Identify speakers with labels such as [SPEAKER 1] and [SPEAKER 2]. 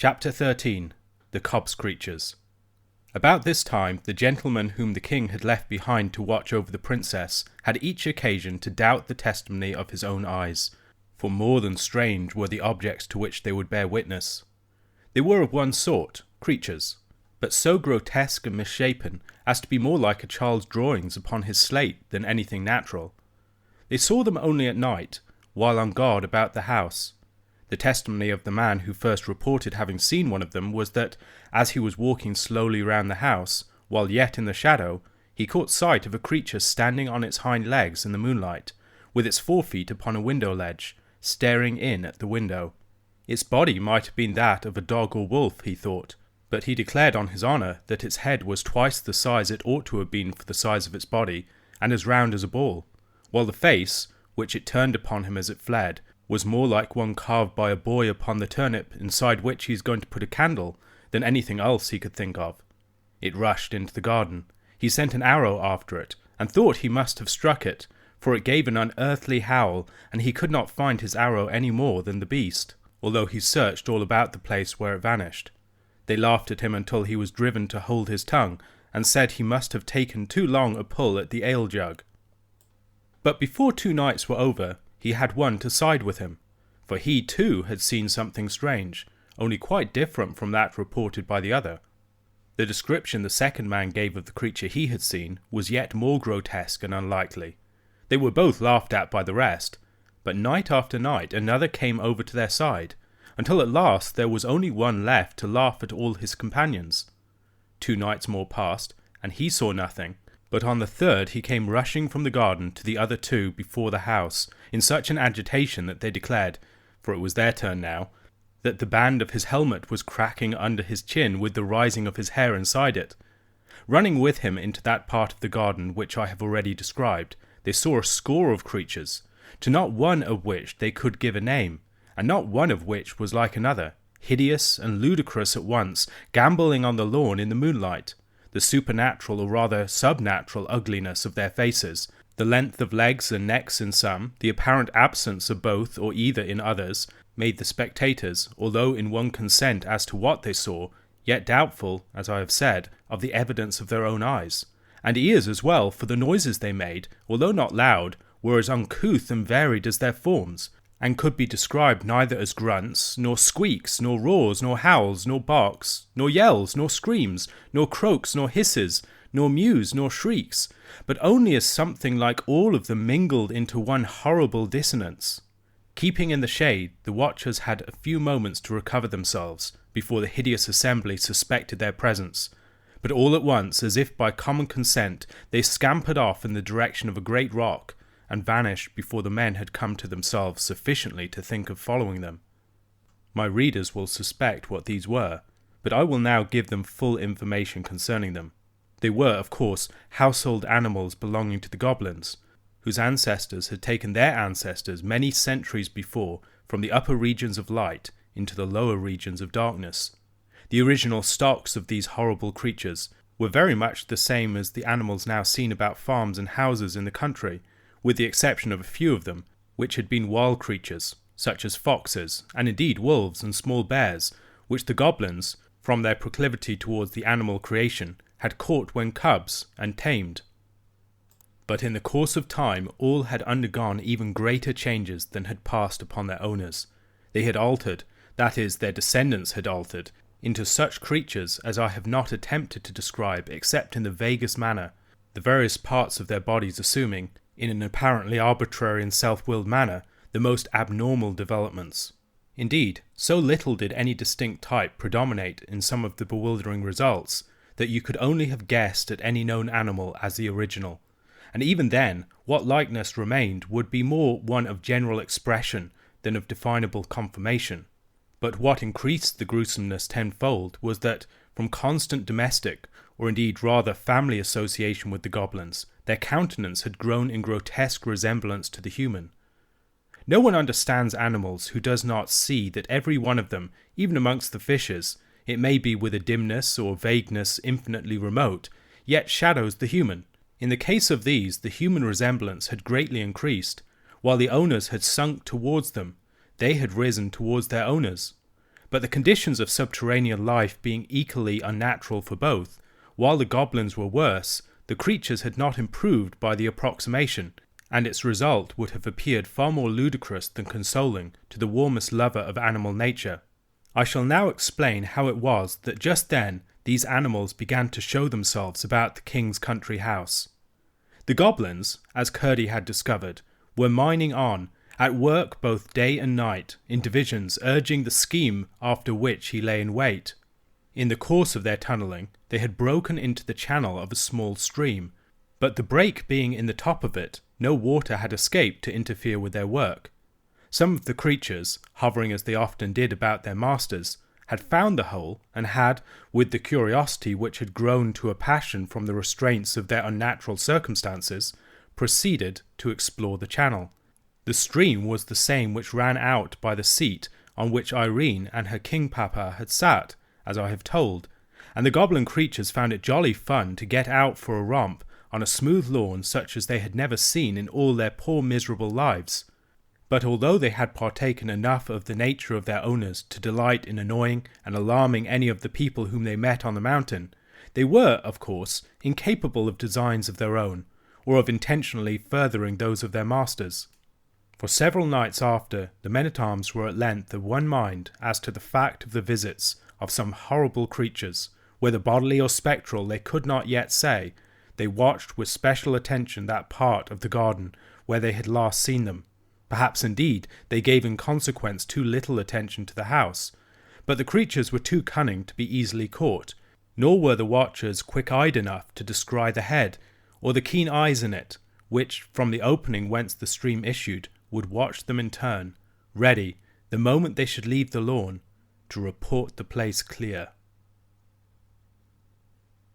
[SPEAKER 1] Chapter 13. The Cobs Creatures. About this time, the gentlemen whom the king had left behind to watch over the princess had each occasion to doubt the testimony of his own eyes, for more than strange were the objects to which they would bear witness. They were of one sort, creatures, but so grotesque and misshapen as to be more like a child's drawings upon his slate than anything natural. They saw them only at night, while on guard about the house. The testimony of the man who first reported having seen one of them was that, as he was walking slowly round the house, while yet in the shadow, he caught sight of a creature standing on its hind legs in the moonlight, with its forefeet upon a window ledge, staring in at the window. Its body might have been that of a dog or wolf, he thought, but he declared on his honour that its head was twice the size it ought to have been for the size of its body, and as round as a ball, while the face, which it turned upon him as it fled, was more like one carved by a boy upon the turnip inside which he is going to put a candle than anything else he could think of. It rushed into the garden. He sent an arrow after it, and thought he must have struck it, for it gave an unearthly howl, and he could not find his arrow any more than the beast, although he searched all about the place where it vanished. They laughed at him until he was driven to hold his tongue, and said he must have taken too long a pull at the ale-jug. But before 2 nights were over, he had one to side with him, for he too had seen something strange, only quite different from that reported by the other. The description the second man gave of the creature he had seen was yet more grotesque and unlikely. They were both laughed at by the rest, but night after night another came over to their side, until at last there was only one left to laugh at all his companions. 2 nights more passed, and he saw nothing, but on the 3rd he came rushing from the garden to the other 2 before the house, in such an agitation that they declared, for it was their turn now, that the band of his helmet was cracking under his chin with the rising of his hair inside it. Running with him into that part of the garden which I have already described, they saw a score of creatures, to not one of which they could give a name, and not one of which was like another, hideous and ludicrous at once, gambolling on the lawn in the moonlight. The supernatural or rather subnatural ugliness of their faces, the length of legs and necks in some, the apparent absence of both or either in others, made the spectators, although in one consent as to what they saw, yet doubtful, as I have said, of the evidence of their own eyes, and ears as well, for the noises they made, although not loud, were as uncouth and varied as their forms, and could be described neither as grunts, nor squeaks, nor roars, nor howls, nor barks, nor yells, nor screams, nor croaks, nor hisses, nor mews, nor shrieks, but only as something like all of them mingled into one horrible dissonance. Keeping in the shade, the watchers had a few moments to recover themselves before the hideous assembly suspected their presence, but all at once, as if by common consent, they scampered off in the direction of a great rock, and vanished before the men had come to themselves sufficiently to think of following them. My readers will suspect what these were, but I will now give them full information concerning them. They were, of course, household animals belonging to the goblins, whose ancestors had taken their ancestors many centuries before from the upper regions of light into the lower regions of darkness. The original stocks of these horrible creatures were very much the same as the animals now seen about farms and houses in the country, with the exception of a few of them, which had been wild creatures, such as foxes, and indeed wolves and small bears, which the goblins, from their proclivity towards the animal creation, had caught when cubs and tamed. But in the course of time all had undergone even greater changes than had passed upon their owners. They had altered, that is, their descendants had altered, into such creatures as I have not attempted to describe except in the vaguest manner, the various parts of their bodies assuming, in an apparently arbitrary and self-willed manner, the most abnormal developments. Indeed, so little did any distinct type predominate in some of the bewildering results, that you could only have guessed at any known animal as the original, and even then, what likeness remained would be more one of general expression than of definable conformation. But what increased the gruesomeness tenfold was that, from constant domestic, or indeed rather family association with the goblins, their countenance had grown in grotesque resemblance to the human. No one understands animals who does not see that every one of them, even amongst the fishes, it may be with a dimness or vagueness infinitely remote, yet shadows the human. In the case of these, the human resemblance had greatly increased, while the owners had sunk towards them, they had risen towards their owners. but the conditions of subterranean life being equally unnatural for both, while the goblins were worse, the creatures had not improved by the approximation, and its result would have appeared far more ludicrous than consoling to the warmest lover of animal nature. I shall now explain how it was that just then these animals began to show themselves about the king's country house. The goblins, as Curdie had discovered, were mining on, at work both day and night, in divisions urging the scheme after which he lay in wait. In the course of their tunnelling, they had broken into the channel of a small stream, but the break being in the top of it, no water had escaped to interfere with their work. Some of the creatures, hovering as they often did about their masters, had found the hole and had, with the curiosity which had grown to a passion from the restraints of their unnatural circumstances, proceeded to explore the channel. The stream was the same which ran out by the seat on which Irene and her king papa had sat, as I have told, and the goblin creatures found it jolly fun to get out for a romp on a smooth lawn such as they had never seen in all their poor miserable lives. But although they had partaken enough of the nature of their owners to delight in annoying and alarming any of the people whom they met on the mountain, they were, of course, incapable of designs of their own, or of intentionally furthering those of their masters. For several nights after, the men-at-arms were at length of one mind as to the fact of the visits of some horrible creatures, whether bodily or spectral they could not yet say. They watched with special attention that part of the garden where they had last seen them. Perhaps indeed they gave in consequence too little attention to the house, but the creatures were too cunning to be easily caught, nor were the watchers quick-eyed enough to descry the head, or the keen eyes in it, which, from the opening whence the stream issued, would watch them in turn, ready, the moment they should leave the lawn, to report the place clear.